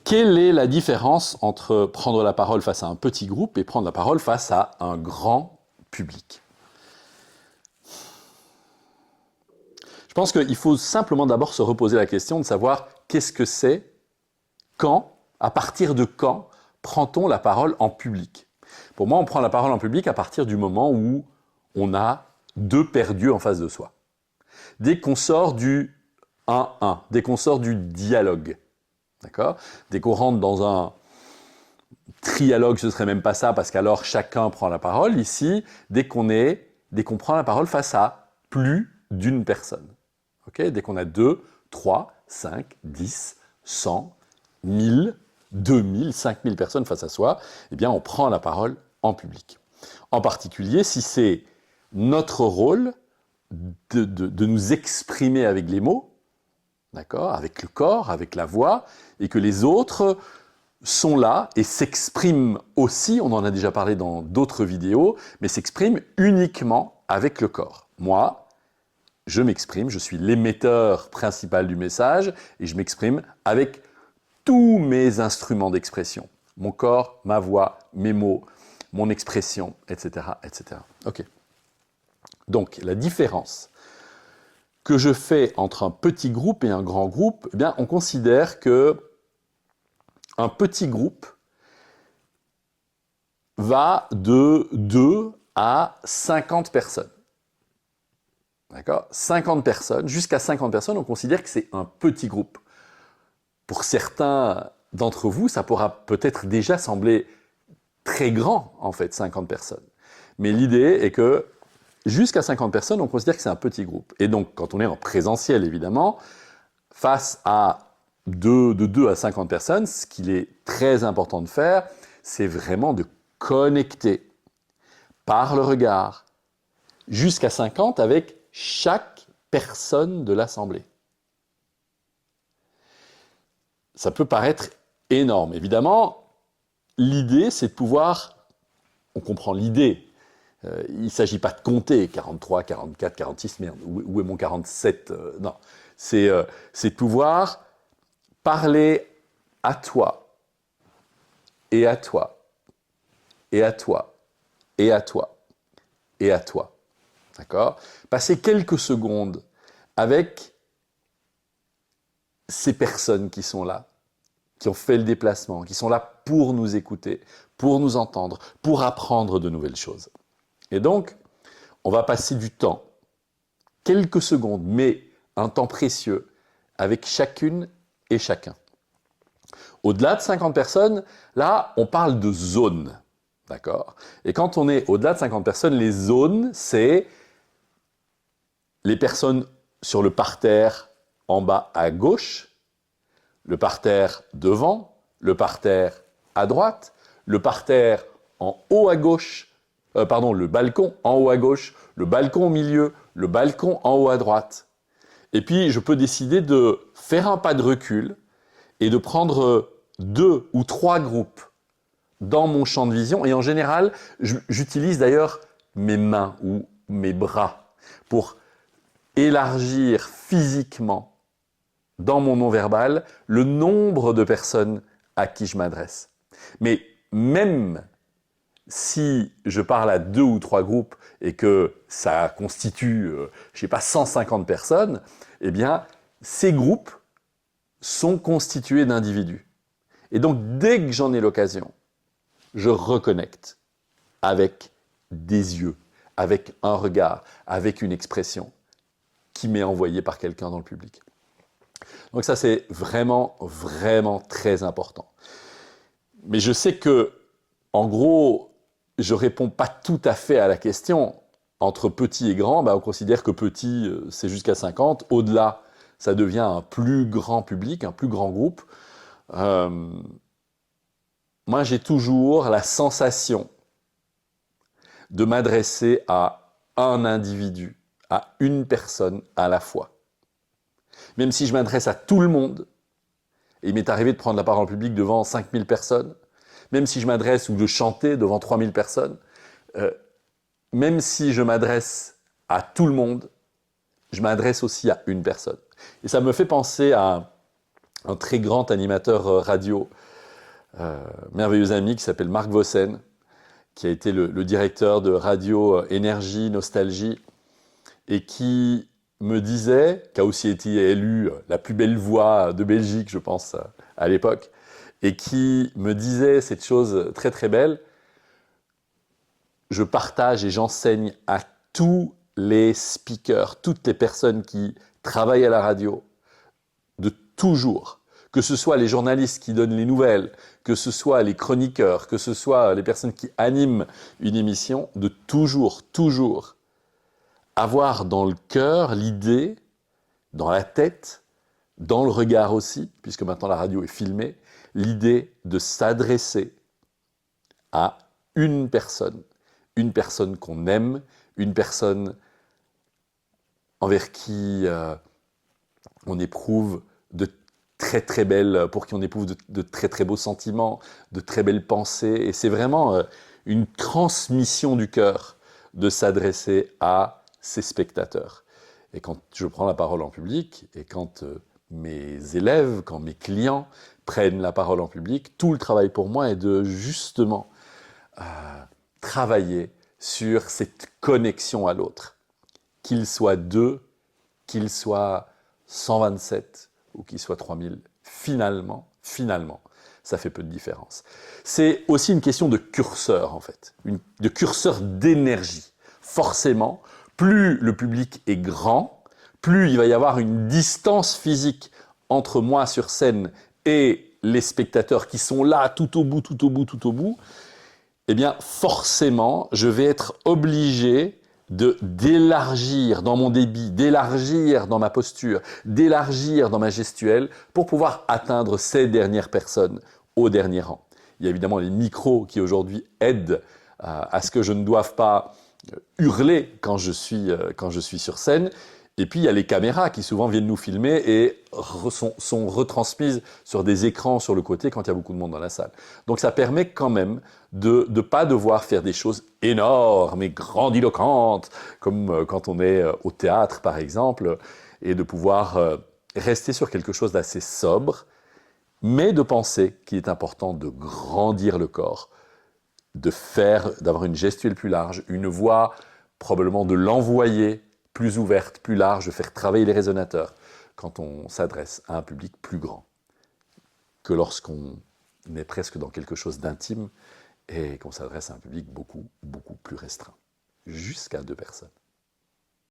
Quelle est la différence entre prendre la parole face à un petit groupe et prendre la parole face à un grand public? Je pense qu'il faut simplement d'abord se reposer la question de savoir qu'est-ce que c'est, quand, à partir de quand prend-on la parole en public? Pour moi, on prend la parole en public à partir du moment où on a deux perdus en face de soi. Dès qu'on sort du 1-1, dès qu'on sort du dialogue, d'accord? Dès qu'on rentre dans un trialogue, ce serait même pas ça, parce qu'alors chacun prend la parole. Ici, dès qu'on prend la parole face à plus d'une personne. Okay? Dès qu'on a 2, 3, 5, 10, 100, 1000, 2000, 5000 personnes face à soi, eh bien on prend la parole en public. En particulier, si c'est notre rôle de nous exprimer avec les mots, d'accord, avec le corps, avec la voix, et que les autres sont là et s'expriment aussi, on en a déjà parlé dans d'autres vidéos, mais s'expriment uniquement avec le corps. Moi, je m'exprime, je suis l'émetteur principal du message et je m'exprime avec tous mes instruments d'expression. Mon corps, ma voix, mes mots, mon expression, etc., etc. Ok. Donc, la différence que je fais entre un petit groupe et un grand groupe, eh bien, on considère que un petit groupe va de 2 à 50 personnes. D'accord ? 50 personnes, jusqu'à 50 personnes, on considère que c'est un petit groupe. Pour certains d'entre vous, ça pourra peut-être déjà sembler très grand, en fait, 50 personnes. Mais l'idée est que jusqu'à 50 personnes, on considère que c'est un petit groupe. Et donc, quand on est en présentiel, évidemment, face à de 2 à 50 personnes, ce qu'il est très important de faire, c'est vraiment de connecter par le regard jusqu'à 50 avec chaque personne de l'assemblée. Ça peut paraître énorme. Évidemment, l'idée, c'est de pouvoir... On comprend l'idée. Il ne s'agit pas de compter 43, 44, 46, merde, où est mon 47 non. C'est de pouvoir parler à toi, et à toi, et à toi, et à toi, et à toi. D'accord ? Passer quelques secondes avec ces personnes qui sont là, qui ont fait le déplacement, qui sont là pour nous écouter, pour nous entendre, pour apprendre de nouvelles choses. Et donc, on va passer du temps, quelques secondes, mais un temps précieux, avec chacune et chacun. Au-delà de 50 personnes, là, on parle de zones. D'accord ? Et quand on est au-delà de 50 personnes, les zones, c'est les personnes sur le parterre en bas à gauche, le parterre devant, le parterre à droite, le parterre en haut à gauche, le balcon en haut à gauche, le balcon au milieu, le balcon en haut à droite. Et puis, je peux décider de faire un pas de recul et de prendre 2 ou 3 groupes dans mon champ de vision. Et en général, j'utilise d'ailleurs mes mains ou mes bras pour élargir physiquement dans mon non-verbal le nombre de personnes à qui je m'adresse. Mais même si je parle à 2 ou 3 groupes et que ça constitue, je sais pas, 150 personnes, eh bien, ces groupes sont constitués d'individus. Et donc, dès que j'en ai l'occasion, je reconnecte avec des yeux, avec un regard, avec une expression qui m'est envoyée par quelqu'un dans le public. Donc ça, c'est vraiment, vraiment très important. Mais je sais que, en gros, je ne réponds pas tout à fait à la question. Entre petit et grand, on considère que petit, c'est jusqu'à 50. Au-delà, ça devient un plus grand public, un plus grand groupe. Moi, j'ai toujours la sensation de m'adresser à un individu, à une personne à la fois. Même si je m'adresse à tout le monde, et il m'est arrivé de prendre la parole en public devant 5000 personnes, même si je m'adresse ou de chanter devant 3000 personnes, même si je m'adresse à tout le monde, je m'adresse aussi à une personne. Et ça me fait penser à un très grand animateur radio, merveilleux ami qui s'appelle Marc Vossen, qui a été le directeur de Radio Énergie, Nostalgie, et qui me disait, qui a aussi été élu la plus belle voix de Belgique, je pense, à l'époque, et qui me disait cette chose très très belle: je partage et j'enseigne à tous les speakers, toutes les personnes qui travaillent à la radio, de toujours, que ce soit les journalistes qui donnent les nouvelles, que ce soit les chroniqueurs, que ce soit les personnes qui animent une émission, de toujours, toujours avoir dans le cœur l'idée, dans la tête, dans le regard aussi, puisque maintenant la radio est filmée, l'idée de s'adresser à une personne qu'on aime, une personne envers qui on éprouve de très très belles, pour qui on éprouve de très très beaux sentiments, de très belles pensées, et c'est vraiment une transmission du cœur de s'adresser à ses spectateurs. Et quand je prends la parole en public, et quand mes élèves, quand mes clients prennent la parole en public, tout le travail pour moi est de justement travailler sur cette connexion à l'autre. Qu'il soit 2, qu'il soit 127 ou qu'il soit 3000, finalement, ça fait peu de différence. C'est aussi une question de curseur, en fait, de curseur d'énergie. Forcément, plus le public est grand, plus il va y avoir une distance physique entre moi sur scène et les spectateurs qui sont là tout au bout, eh bien forcément, je vais être obligé d'élargir dans mon débit, d'élargir dans ma posture, d'élargir dans ma gestuelle pour pouvoir atteindre ces dernières personnes au dernier rang. Il y a évidemment les micros qui aujourd'hui aident à ce que je ne doive pas hurler quand je suis sur scène. Et puis il y a les caméras qui souvent viennent nous filmer et sont retransmises sur des écrans sur le côté quand il y a beaucoup de monde dans la salle. Donc ça permet quand même de ne pas devoir faire des choses énormes et grandiloquentes, comme quand on est au théâtre par exemple, et de pouvoir rester sur quelque chose d'assez sobre, mais de penser qu'il est important de grandir le corps, d'avoir une gestuelle plus large, une voix probablement de l'envoyer plus ouverte, plus large, de faire travailler les résonateurs quand on s'adresse à un public plus grand que lorsqu'on est presque dans quelque chose d'intime et qu'on s'adresse à un public beaucoup plus restreint, jusqu'à 2 personnes.